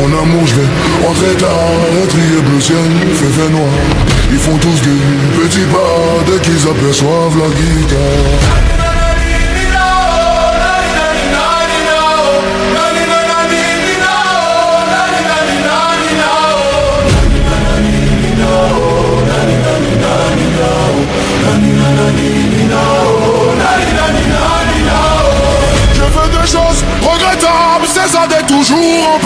mon amour, je vais rentrer tard, le trier bleu ciel, fait noir. Ils font tous des petits pas dès qu'ils aperçoivent la guitare. Je fais des choses regrettables, c'est ça d'être toujours en